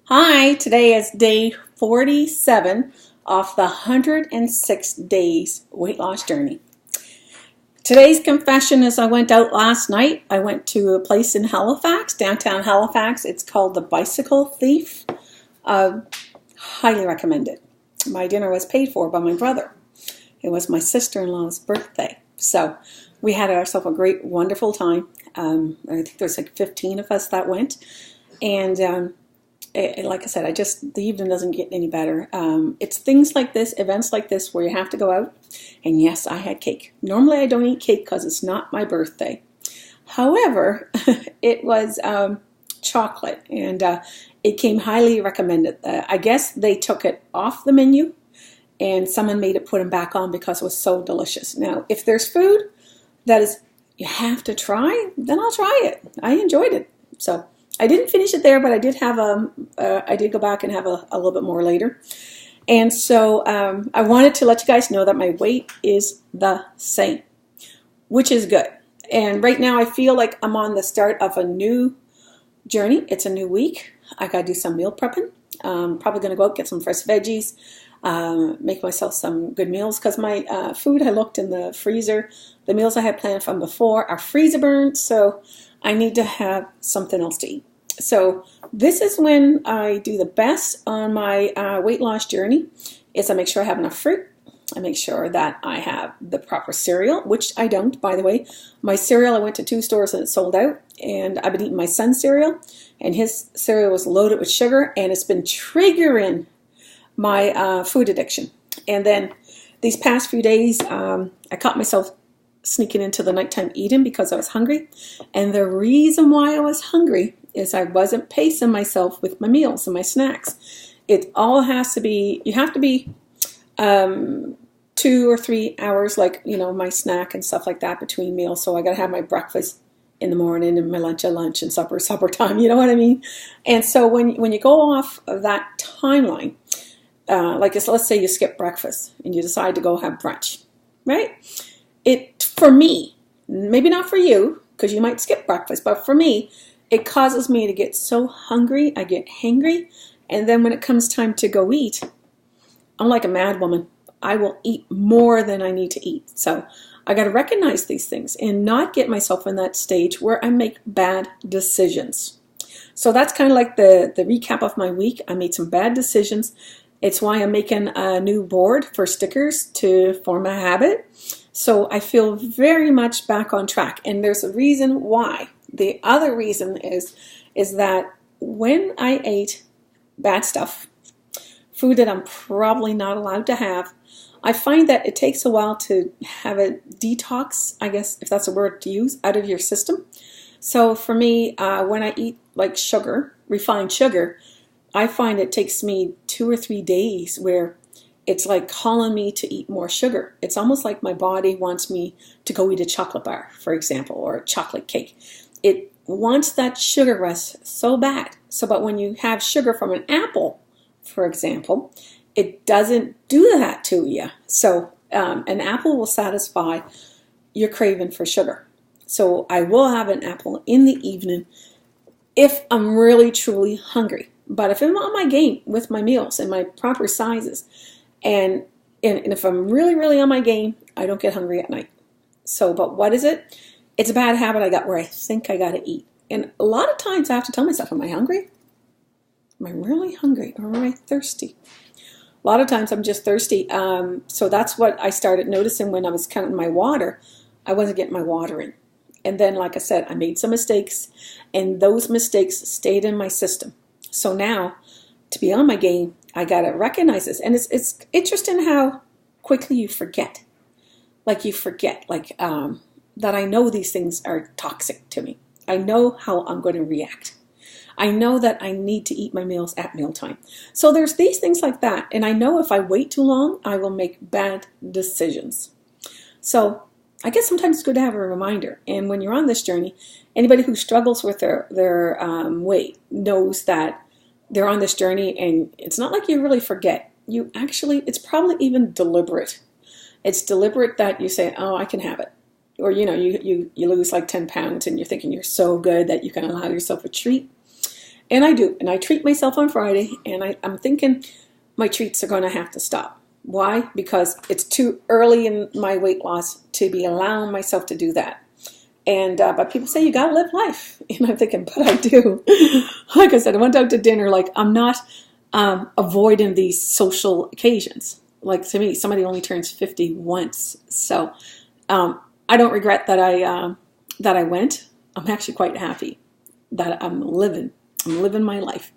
Hi, today is day 47 of the 106 days weight loss journey. Today's confession is I went out last night. I went to a place in Halifax, downtown Halifax. It's called the Bicycle Thief. Highly recommend it. My dinner was paid for by my brother. It was my sister-in-law's birthday. So we had ourselves a great, wonderful time. I think there's like 15 of us that went. And like I said, the evening doesn't get any better. It's things like this, events like this, where you have to go out. And yes, I had cake. Normally I don't eat cake because it's not my birthday. However, it was chocolate, and it came highly recommended. I guess they took it off the menu, and someone made it put them back on because it was so delicious. Now, if there's food that is you have to try, then I'll try it. I enjoyed it. So I didn't finish it there, but I did have I did go back and have a little bit more later. And so I wanted to let you guys know that my weight is the same, which is good. And right now I feel like I'm on the start of a new journey. It's a new week. I got to do some meal prepping. Probably going to go out, get some fresh veggies, make myself some good meals, because my food, I looked in the freezer. The meals I had planned from before are freezer burned, so I need to have something else to eat. So this is when I do the best on my weight loss journey, is I make sure I have enough fruit. I make sure that I have the proper cereal, which I don't, by the way. My cereal, I went to 2 stores and it sold out, and I've been eating my son's cereal, and his cereal was loaded with sugar, and it's been triggering my food addiction. And then these past few days, I caught myself sneaking into the nighttime eating because I was hungry. And the reason why I was hungry is I wasn't pacing myself with my meals and my snacks. It all has to be, you have to be 2 or 3 hours, like, my snack and stuff like that between meals. So I got to have my breakfast in the morning and my lunch at lunch and supper time. You know what I mean? And so when you go off of that timeline, let's say you skip breakfast and you decide to go have brunch, right? For me, maybe not for you, because you might skip breakfast, but for me, it causes me to get so hungry, I get hangry, and then when it comes time to go eat, I'm like a mad woman. I will eat more than I need to eat. So I got to recognize these things and not get myself in that stage where I make bad decisions. So that's kind of like the recap of my week. I made some bad decisions. It's why I'm making a new board for stickers to form a habit. So I feel very much back on track. And there's a reason why. The other reason is that when I ate bad stuff, food that I'm probably not allowed to have, I find that it takes a while to have a detox, I guess, if that's a word to use, out of your system. So for me, when I eat like sugar, refined sugar, I find it takes me 2 or 3 days where it's like calling me to eat more sugar. It's almost like my body wants me to go eat a chocolate bar, for example, or a chocolate cake. It wants that sugar rush so bad. But when you have sugar from an apple, for example, it doesn't do that to you. So an apple will satisfy your craving for sugar. So I will have an apple in the evening if I'm really, truly hungry. But if I'm on my game with my meals and my proper sizes, and if I'm really, really on my game, I don't get hungry at night. But what is it? It's a bad habit I got where I think I got to eat. And a lot of times I have to tell myself, am I hungry? Am I really hungry, or am I thirsty? A lot of times I'm just thirsty. So that's what I started noticing when I was counting my water. I wasn't getting my water in. And then, like I said, I made some mistakes, and those mistakes stayed in my system. So now, to be on my game, I got to recognize this. And it's interesting how quickly you forget. Like you forget, that I know these things are toxic to me. I know how I'm going to react. I know that I need to eat my meals at mealtime. So there's these things like that. And I know if I wait too long, I will make bad decisions. So I guess sometimes it's good to have a reminder. And when you're on this journey, anybody who struggles with their weight knows that they're on this journey, and it's not like you really forget. It's probably even deliberate. It's deliberate that you say, oh, I can have it. Or, you lose like 10 pounds and you're thinking you're so good that you can allow yourself a treat. And I do. And I treat myself on Friday, and I'm thinking my treats are going to have to stop. Why? Because it's too early in my weight loss to be allowing myself to do that. And but people say you gotta live life, and I'm thinking, but I do. Like I said, I went out to dinner. Like, I'm not avoiding these social occasions. Like, to me, somebody only turns 50 once, so I don't regret that I went. I'm actually quite happy that I'm living my life,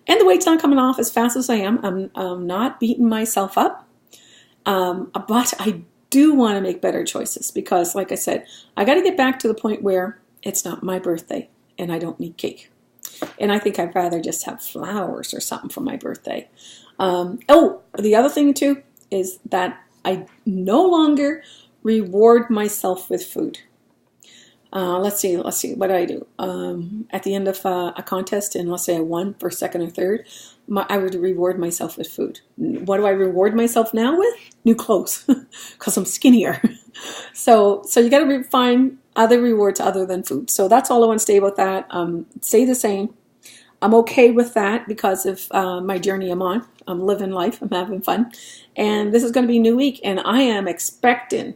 and the weight's not coming off as fast as I am. I'm not beating myself up, but I do want to make better choices because, like I said, I got to get back to the point where it's not my birthday and I don't need cake. And I think I'd rather just have flowers or something for my birthday. Oh, the other thing too is that I no longer reward myself with food. Let's see. What do I do? At the end of a contest, and let's say I won for second or third, I would reward myself with food. What do I reward myself now with? New clothes, because I'm skinnier. So you got to find other rewards other than food. So that's all I want to say about that. Stay the same. I'm okay with that because of my journey I'm on. I'm living life. I'm having fun. And this is going to be a new week, and I am expecting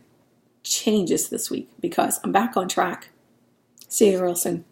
changes this week because I'm back on track. See you real soon.